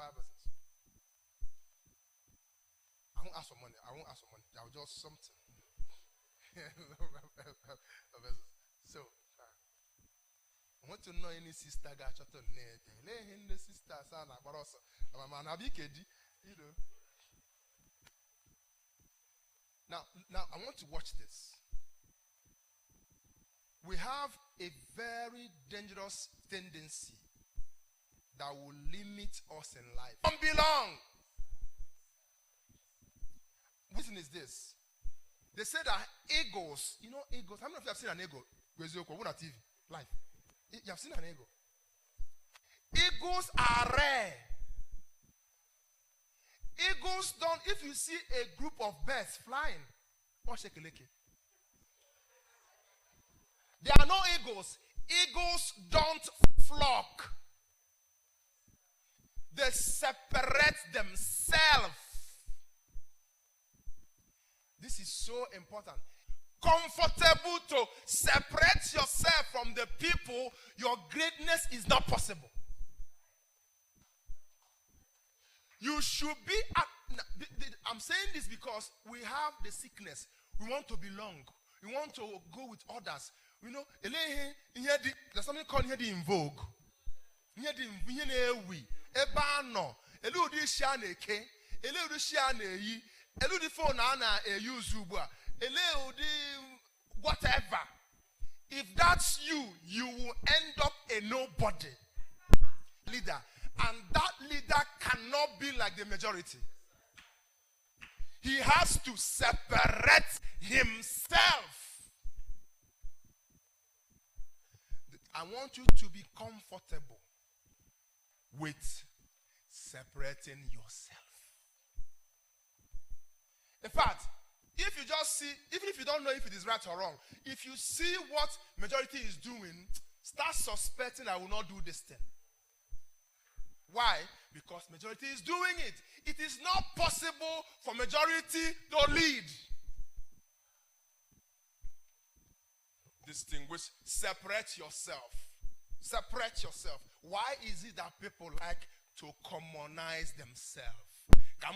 5 verses. I won't ask for money. I'll just something. So, I want to know any sister got shot on the sister son but also man you know. Now I want to watch this. We have a very dangerous tendency that will limit us in life. Don't belong. Reason is this. They say that egos, you know egos. How many of you have seen an ego? What on TV? Live. You have seen an ego. Egos are rare. Egos don't, if you see a group of birds flying, or shekeleke. There are no egos. Egos don't flock. They separate themselves. This is so important. Comfortable to separate yourself from the people, your greatness is not possible. You should be I'm saying this because we have the sickness. We want to belong. We want to go with others. You know, there's something called here the in vogue. Here the we ebano eludi shane ke eludi shane yi eludi phone ana use ubua eludi whatever. If that's you, you will end up a nobody leader, and that leader cannot be like the majority. He has to separate himself. I want you to be comfortable with separating yourself. In fact, if you just see, even if you don't know if it is right or wrong, if you see what majority is doing, start suspecting I will not do this thing. Why? Because majority is doing it. It is not possible for majority to lead. Distinguish, separate yourself. Separate yourself. Why is it that people like to commonize themselves? I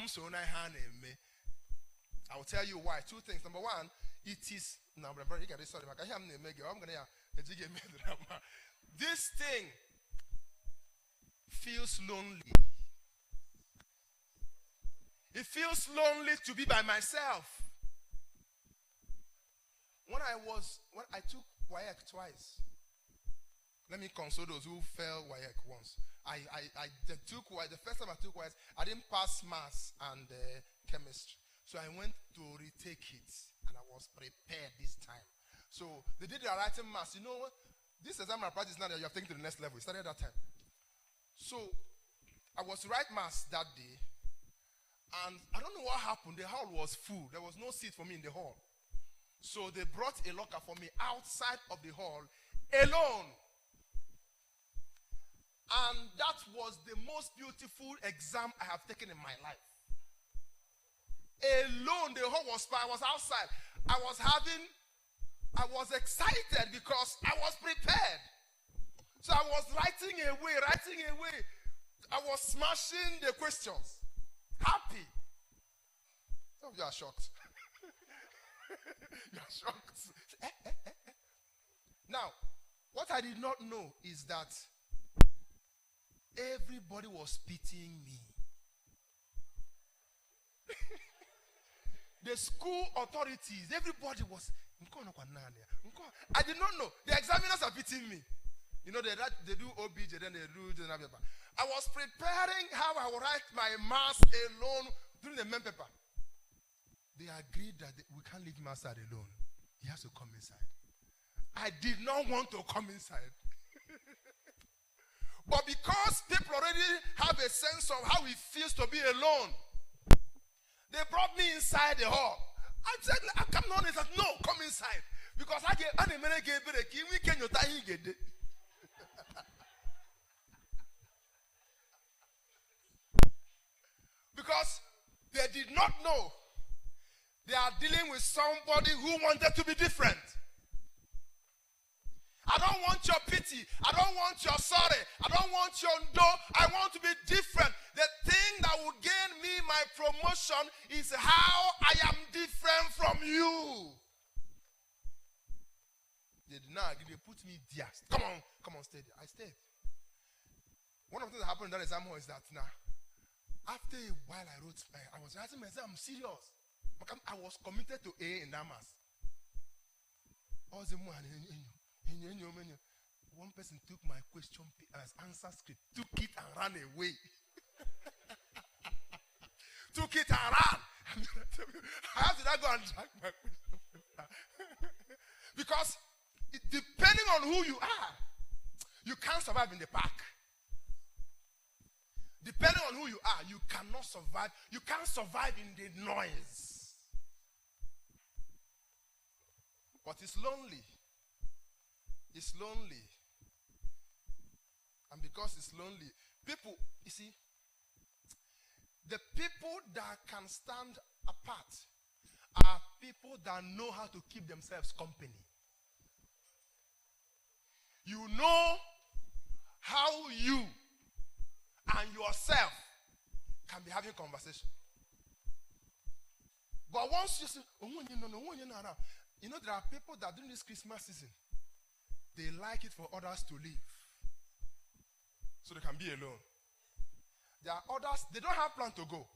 will tell you why. Two things. Number one, it is this thing feels lonely. It feels lonely to be by myself. When I took WAEC twice. Let me console those who failed WAEC once. The first time I took WAEC, I didn't pass maths and chemistry. So I went to retake it, and I was prepared this time. So they did the writing maths. You know what? This exam I practice now that you have taken to the next level. It started that time. So I was to write maths that day, and I don't know what happened. The hall was full. There was no seat for me in the hall. So they brought a locker for me outside of the hall, alone. And that was the most beautiful exam I have taken in my life. Alone, the whole was fine. I was outside. I was excited because I was prepared. So I was writing away. I was smashing the questions. Happy. Some of you are shocked. You are shocked. Now, what I did not know is that everybody was pitying me. The school authorities, everybody was. I did not know. The examiners are pitying me. You know, they do OBJ, then they do general paper. I was preparing how I would write my maths alone during the main paper. They agreed that we can't leave him outside alone. He has to come inside. I did not want to come inside. But because people already have a sense of how it feels to be alone, they brought me inside the hall. I said, I come on inside. No, come inside. Because I get because they did not know they are dealing with somebody who wanted to be different. I don't want your pity. I don't want your sorry. I don't want your no. I want to be different. The promotion is how I am different from you. They did not agree. They put me there. Come on, stay there. I stayed. One of the things that happened in that exam hall is that now, after a while I was writing my exam, I'm serious. I was committed to A in that mass. One person took my question as answer script, took it and ran away. Took it and ran. How did I go and drag my question? Because depending on who you are, you can't survive in the park. Depending on who you are, you cannot survive. You can't survive in the noise. But it's lonely. It's lonely. And because it's lonely, people, you see, the people that can stand apart are people that know how to keep themselves company. You know how you and yourself can be having conversation. But once you say, you know, there are people that during this Christmas season, they like it for others to leave so they can be alone. There are others, they don't have plan to go.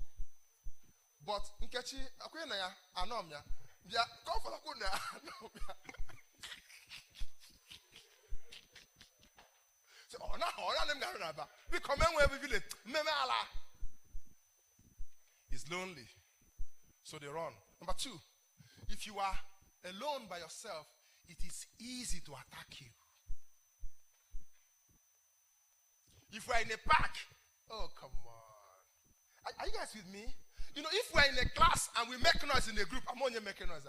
But Nkechi, Akwena, Anomia, they are come for Akwena. So, it's lonely. So they run. Number two, if you are alone by yourself, it is easy to attack you. If we're in a park, oh, come on. Are you guys with me? You know, if we're in a class and we make noise in a group, I'm only making noise.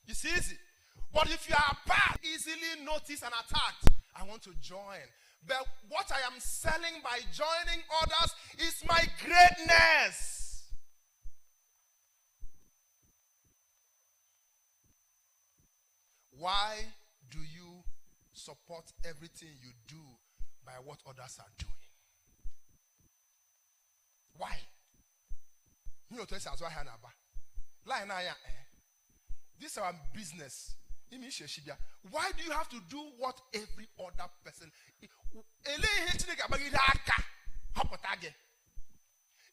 It's easy. But if you are apart, easily noticed and attacked, I want to join. But what I am selling by joining others is my greatness. Why do you support everything you do by what others are doing? Why? This is our business. Why do you have to do what every other person?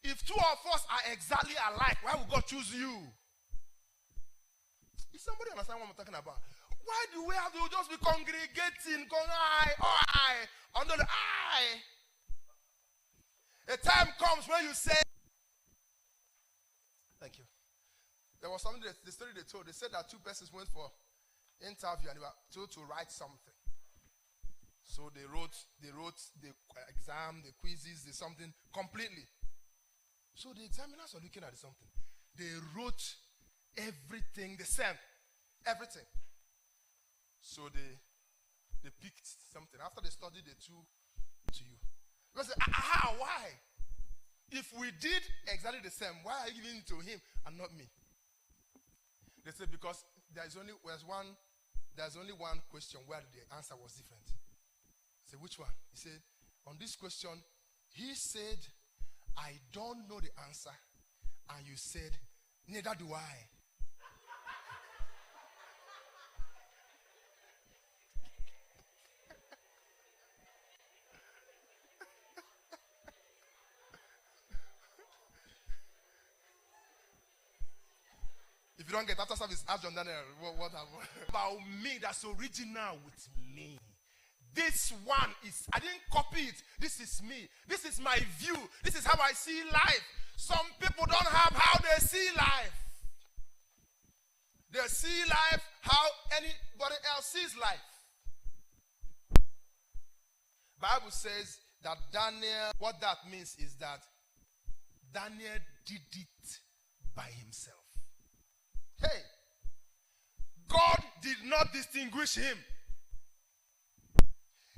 If two of us are exactly alike, why would God choose you? Is somebody understand what I'm talking about? Why do we have to just be congregating, going under the eye? A time comes when you say, thank you. There was something, the story they told. They said that two persons went for interview and they were told to write something. So they wrote the exam, the quizzes, the something completely. So the examiners are looking at something. They wrote everything the same. Everything. So they picked something. After they studied, they threw to you. They said, why? If we did exactly the same, why are you giving it to him and not me? They said, because there's only one question where the answer was different. I said, which one? He said, on this question, he said, I don't know the answer. And you said, neither do I. If you don't get after service, ask John Daniel what happened. About me, that's original with me. This one is, I didn't copy it. This is me. This is my view. This is how I see life. Some people don't have how they see life. They see life how anybody else sees life. Bible says that Daniel, what that means is that Daniel did it by himself. Hey, God did not distinguish him.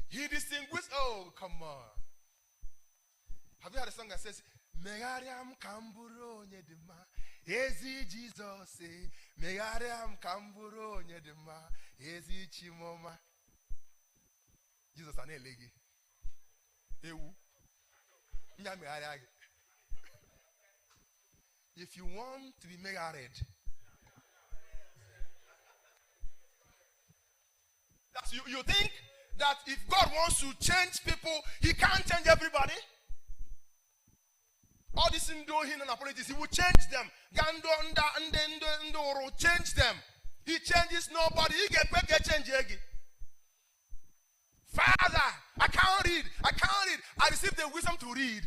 He distinguished, oh, come on. Have you heard a song that says, Megariam Kamburo Nyedima, Ezi Jesus, Megariam Kamburo Nyedima, Ezi Chimoma. Jesus and Elegi. Ewu. If you want to be married, you think that if God wants to change people, he can't change everybody? All this Indo-Hin and apologies, he will change them. Gando will change them. He changes nobody. He get change again. Father, I can't read. I received the wisdom to read.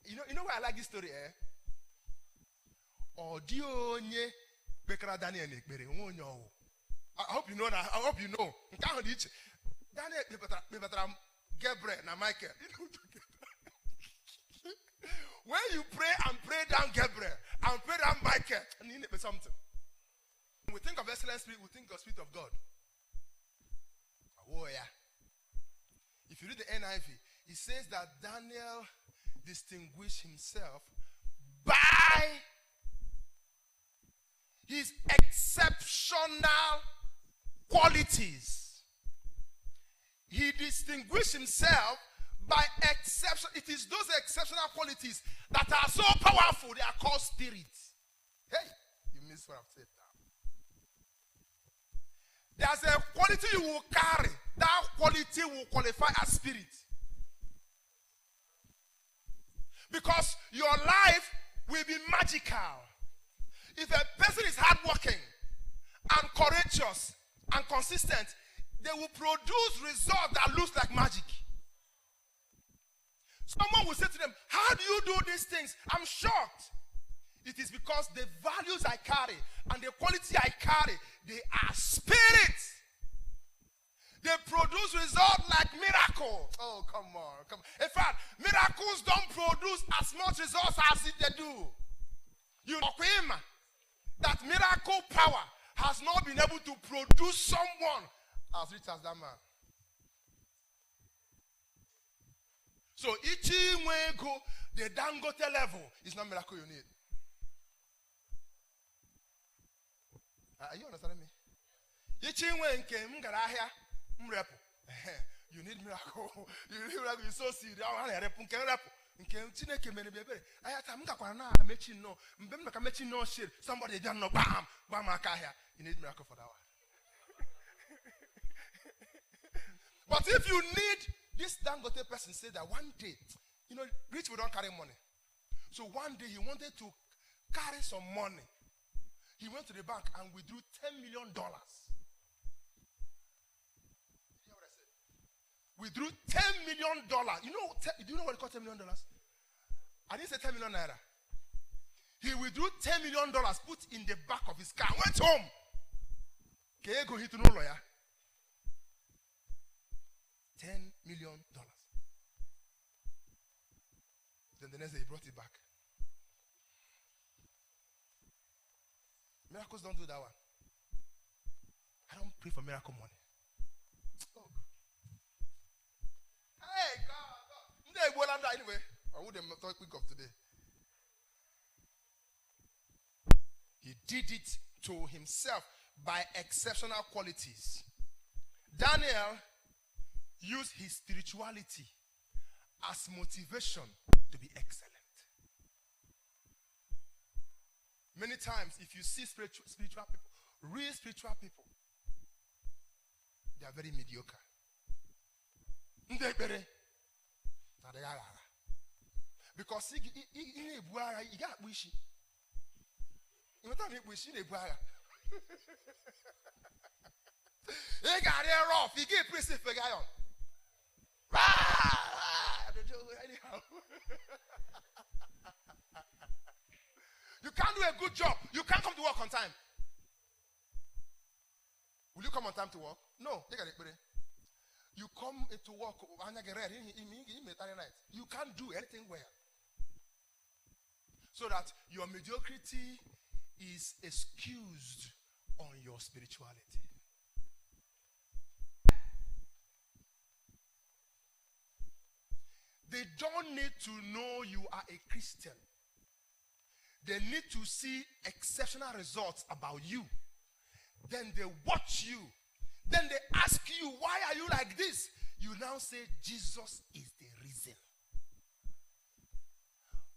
You know why I like this story, eh? Odionye bekara Daniel ekpere onyo. I hope you know that. I hope you know. Daniel bebetra Gabriel na Michael. When you pray and pray down Gabriel and pray down Michael, and you need something. When we think of excellent spirit, we think of spirit of God. Oh yeah. If you read the NIV, it says that Daniel distinguished himself by his exceptional qualities. He distinguished himself by exception. It is those exceptional qualities that are so powerful, they are called spirits. Hey, you missed what I've said now. There's a quality you will carry. That quality will qualify as spirit. Because your life will be magical. If a person is hardworking and courageous and consistent, they will produce results that looks like magic. Someone will say to them, how do you do these things? I'm shocked. It is because the values I carry and the quality I carry, they are spirits. They produce results like miracle. Oh, come on. In fact, miracles don't produce as much results as if they do. You know that miracle power has not been able to produce someone as rich as that man. So each way go the Dangote level is not miracle you need. Are you understanding me? Each way came you need miracle. You need miracle. You're so serious. Somebody don't know. Bam, you need miracle for that one. But if you need this Dangote person, say that one day, you know, rich people don't carry money. So one day he wanted to carry some money. He went to the bank and withdrew $10 million. Withdrew $10 million. Do you know what it cost $10 million? I didn't say 10 million naira. He withdrew $10 million, put in the back of his car, went home. Okay, go hit no lawyer. $10 million. Then the next day he brought it back. Miracles don't do that one. I don't pray for miracle money. Oh. Hey, God. Anyway, I wouldn't talk quick of today. He did it to himself by exceptional qualities. Daniel used his spirituality as motivation to be excellent. Many times, if you see spiritual people, real spiritual people, they are very mediocre. Because he got wishy. He got it rough. He gave prison for guy on. You can't do a good job. You can't come to work on time. Will you come on time to work? No. You come to work. You can't do anything well. So that your mediocrity is excused on your spirituality. They don't need to know you are a Christian. They need to see exceptional results about you. Then they watch you. Then they ask you, why are you like this? You now say, Jesus is the reason.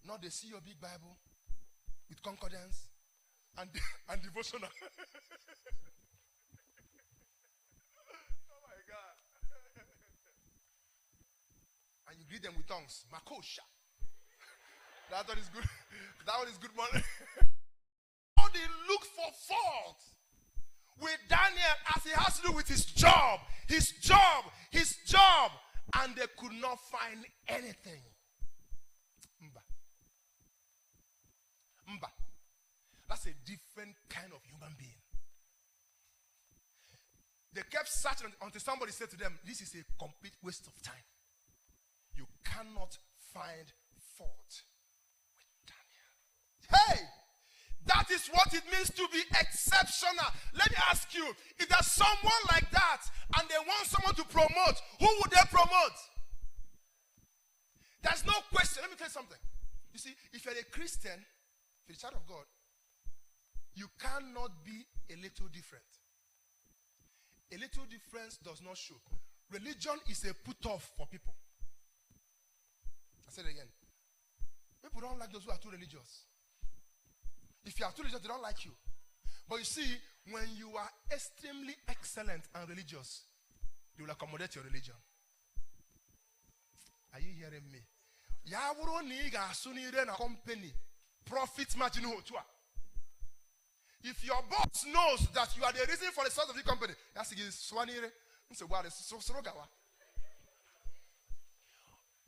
Now they see your big Bible with concordance and devotional. Oh my God. And you greet them with tongues. Makosha. That one is good. That one is good money. How they look for fault with Daniel as he has to do with his job. And they could not find anything. Mba. That's a different kind of human being. They kept searching until somebody said to them, this is a complete waste of time. You cannot find fault with Daniel. Hey! That is what it means to be exceptional. Let me ask you, if there's someone like that and they want someone to promote, who would they promote? There's no question. Let me tell you something. You see, if you're a Christian, if you're a child of God, you cannot be a little different. A little difference does not show. Religion is a put-off for people. I said it again. People don't like those who are too religious. If you are too religious, they don't like you. But you see, when you are extremely excellent and religious, they will accommodate your religion. Are you hearing me? Company profit margin. If your boss knows that you are the reason for the success of the company, that's the swanire.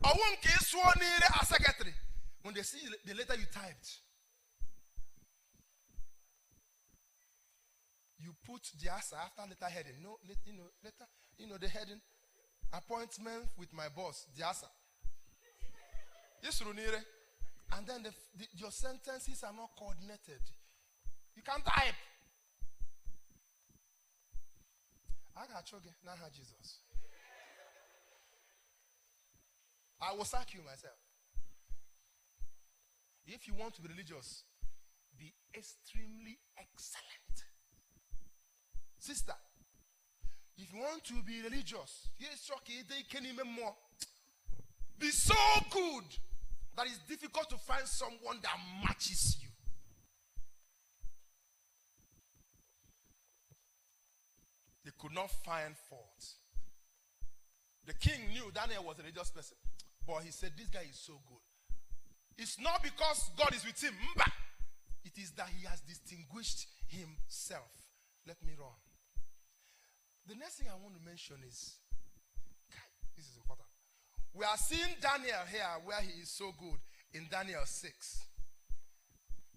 I won't get swanire as secretary. When they see the letter you typed, you put the answer after letter heading. No, letter, the heading. Appointment with my boss, the answer. Yes, Runire. And then your sentences are not coordinated. You can't type. I got choge, now I Jesus. I will sack you myself. If you want to be religious, be extremely excellent. Sister, if you want to be religious, be so good that it's difficult to find someone that matches you. They could not find fault. The king knew Daniel was a religious person, but he said, this guy is so good. It's not because God is with him. It is that he has distinguished himself. Let me run. The next thing I want to mention is, this is important. We are seeing Daniel here where he is so good in Daniel 6.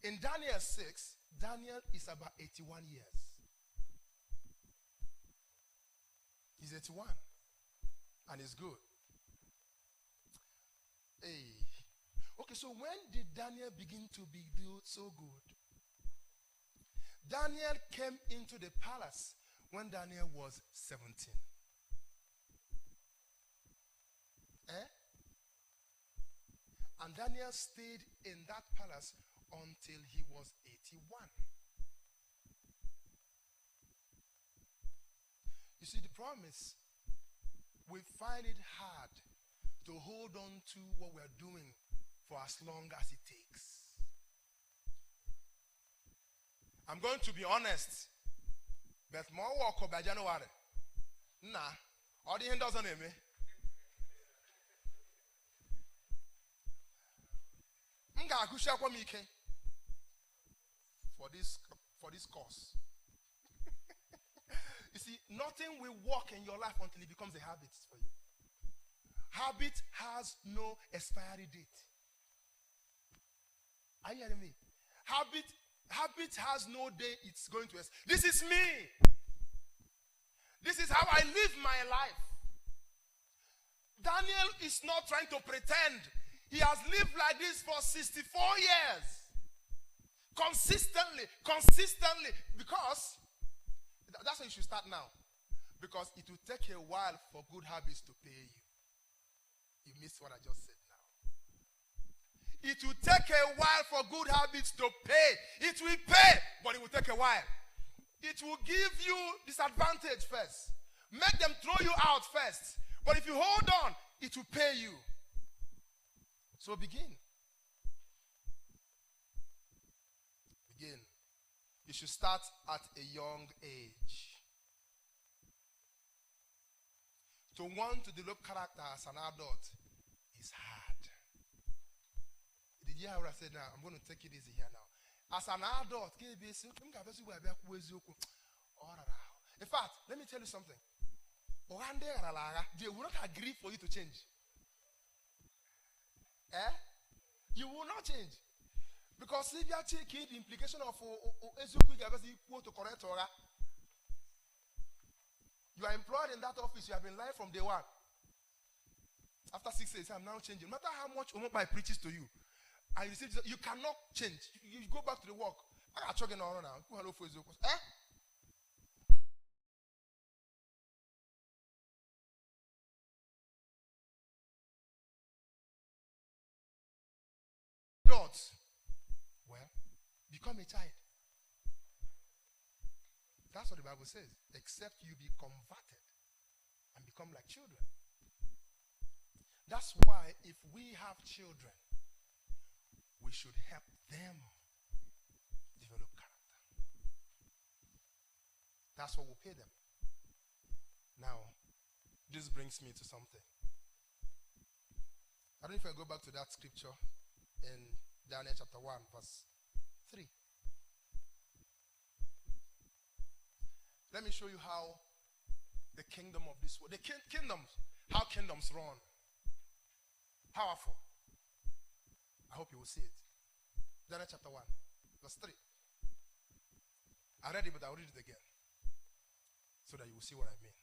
In Daniel 6, Daniel is about 81 years. He's 81 and he's good. Hey. Okay, so when did Daniel begin to be so good? Daniel came into the palace when Daniel was 17. And Daniel stayed in that palace until he was 81. You see, the problem is we find it hard to hold on to what we're doing for as long as it takes. I'm going to be honest, but more work by January. Nah, all the hand doesn't me. For this course. You see, nothing will work in your life until it becomes a habit for you. Habit has no expiry date. Are you hearing me? Habit has no day it's going to expire. This is me. This is how I live my life. Daniel is not trying to pretend. He has lived like this for 64 years. Consistently. Because, that's why you should start now. Because it will take a while for good habits to pay you. You missed what I just said now. It will take a while for good habits to pay. It will pay, but it will take a while. it will give you disadvantage first. Make them throw you out first. But if you hold on, it will pay you. So begin. Begin. You should start at a young age. To want to develop character as an adult is hard. Did you hear what I said now? I'm going to take it easy here now. As an adult, in fact, let me tell you something. They will not agree for you to change. You will not change. Because if you are taking the implication of to correct Torah, you are employed in that office, you have been lying from day one. After 6 days, I'm now changing. No matter how much Omobai preaches to you, and you see, you cannot change. You go back to the work. I got chugging on now. Adults, well, become a child. That's what the Bible says. Except you be converted and become like children. That's why if we have children, we should help them develop character. That's what will pay them. Now, this brings me to something. I don't know if I go back to that scripture in Daniel chapter 1, verse 3. Let me show you how the kingdom of this world, how kingdoms run. Powerful. I hope you will see it. Daniel chapter 1, verse 3. I read it, but I'll read it again so that you will see what I mean.